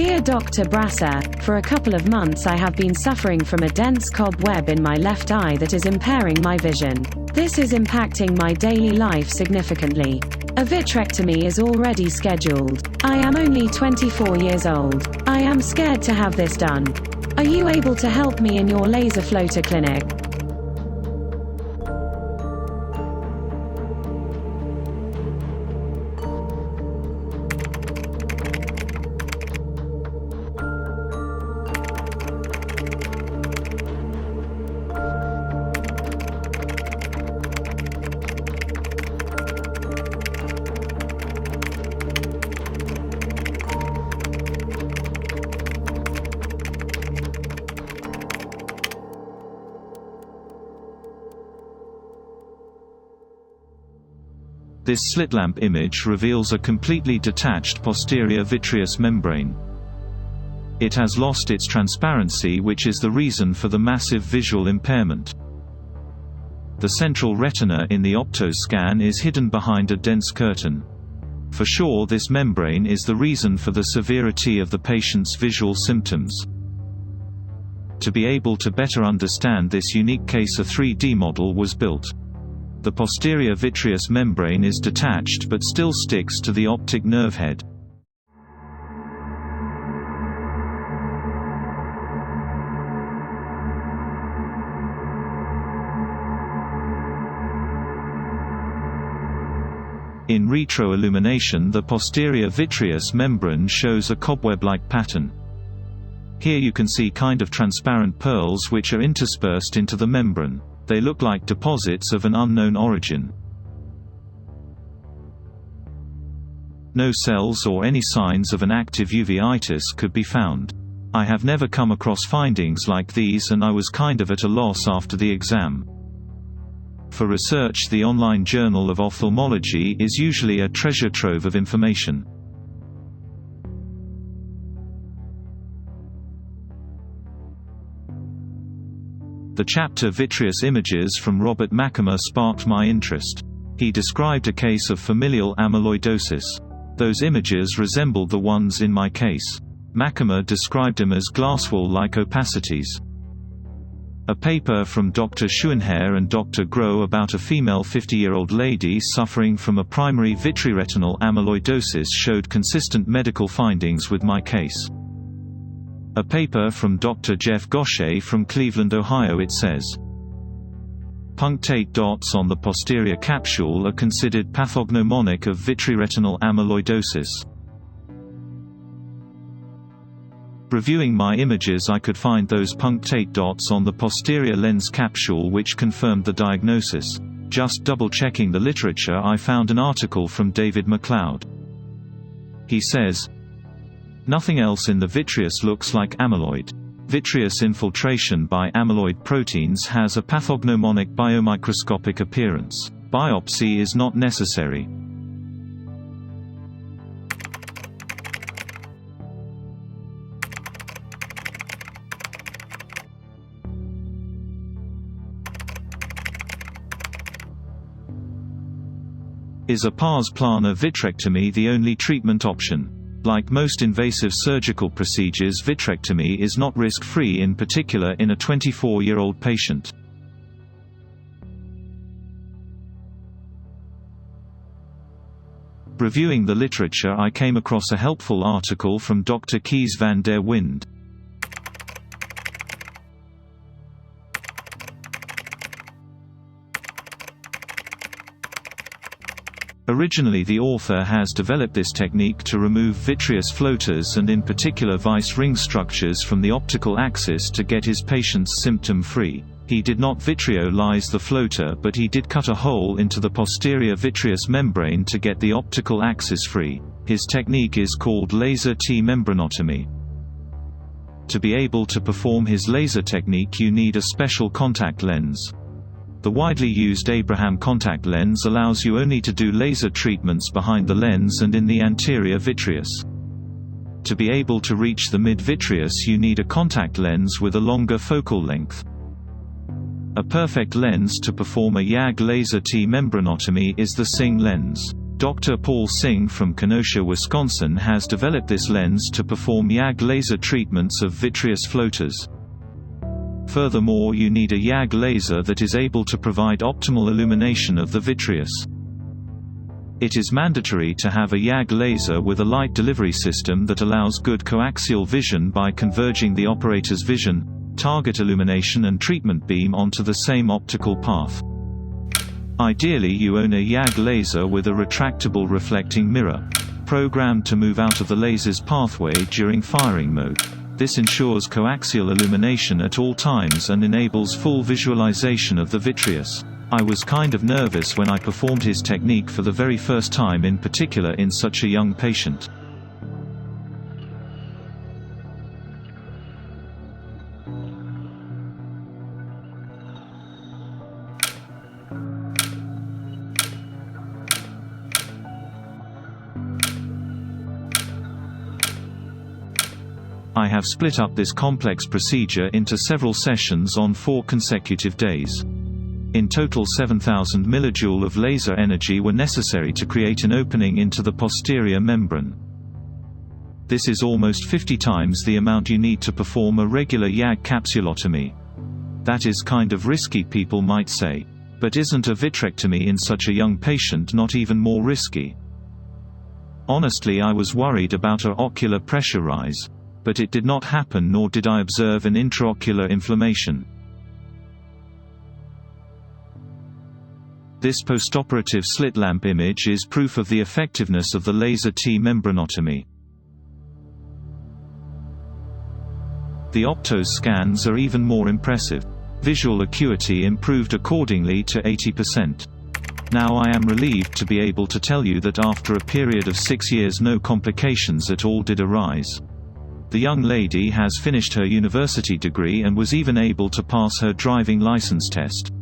Dear Dr. Brasser, for a couple of months I have been suffering from a dense cobweb in my left eye that is impairing my vision. This is impacting my daily life significantly. A vitrectomy is already scheduled. I am only 24 years old. I am scared to have this done. Are you able to help me in your laser floater clinic? This slitlamp image reveals a completely detached posterior vitreous membrane. It has lost its transparency, which is the reason for the massive visual impairment. The central retina in the optoscan is hidden behind a dense curtain. For sure, this membrane is the reason for the severity of the patient's visual symptoms. To be able to better understand this unique case, a 3D model was built. The posterior vitreous membrane is detached but still sticks to the optic nerve head. In retroillumination, the posterior vitreous membrane shows a cobweb-like pattern. Here you can see kind of transparent pearls which are interspersed into the membrane. They look like deposits of an unknown origin. No cells or any signs of an active uveitis could be found. I have never come across findings like these, and I was kind of at a loss after the exam. For research, the online Journal of Ophthalmology is usually a treasure trove of information. The chapter Vitreous Images from Robert Mackamer sparked my interest. He described a case of familial amyloidosis. Those images resembled the ones in my case. Mackamer described them as glasswall-like opacities. A paper from Dr. Schuenherr and Dr. Groh about a female 50-year-old lady suffering from a primary vitreoretinal amyloidosis showed consistent medical findings with my case. A paper from Dr. Jeff Gaucher from Cleveland, Ohio, it says, punctate dots on the posterior capsule are considered pathognomonic of vitreoretinal amyloidosis. Reviewing my images, I could find those punctate dots on the posterior lens capsule, which confirmed the diagnosis. Just double-checking the literature, I found an article from David MacLeod. He says, nothing else in the vitreous looks like amyloid. Vitreous infiltration by amyloid proteins has a pathognomonic biomicroscopic appearance. Biopsy is not necessary. Is a pars plana vitrectomy the only treatment option? Like most invasive surgical procedures, vitrectomy is not risk-free, in particular in a 24-year-old patient. Reviewing the literature, I came across a helpful article from Dr. Kees van der Wind. Originally, the author has developed this technique to remove vitreous floaters and in particular vice ring structures from the optical axis to get his patients symptom-free. He did not vitreolyze the floater, but he did cut a hole into the posterior vitreous membrane to get the optical axis free. His technique is called laser T-membranotomy. To be able to perform his laser technique, you need a special contact lens. The widely used Abraham contact lens allows you only to do laser treatments behind the lens and in the anterior vitreous. To be able to reach the mid-vitreous, you need a contact lens with a longer focal length. A perfect lens to perform a YAG laser T-membranotomy is the Singh lens. Dr. Paul Singh from Kenosha, Wisconsin has developed this lens to perform YAG laser treatments of vitreous floaters. Furthermore, you need a YAG laser that is able to provide optimal illumination of the vitreous. It is mandatory to have a YAG laser with a light delivery system that allows good coaxial vision by converging the operator's vision, target illumination and treatment beam onto the same optical path. Ideally, you own a YAG laser with a retractable reflecting mirror, programmed to move out of the laser's pathway during firing mode. This ensures coaxial illumination at all times and enables full visualization of the vitreous. I was kind of nervous when I performed his technique for the very first time, in particular in such a young patient. I have split up this complex procedure into several sessions on 4 consecutive days. In total, 7,000 millijoule of laser energy were necessary to create an opening into the posterior membrane. This is almost 50 times the amount you need to perform a regular YAG capsulotomy. That is kind of risky, people might say. But isn't a vitrectomy in such a young patient not even more risky? Honestly, I was worried about her ocular pressure rise. But it did not happen, nor did I observe an intraocular inflammation. This postoperative slit lamp image is proof of the effectiveness of the laser T membranotomy. The Optos scans are even more impressive. Visual acuity improved accordingly to 80%. Now I am relieved to be able to tell you that after a period of 6 years no complications at all did arise. The young lady has finished her university degree and was even able to pass her driving license test.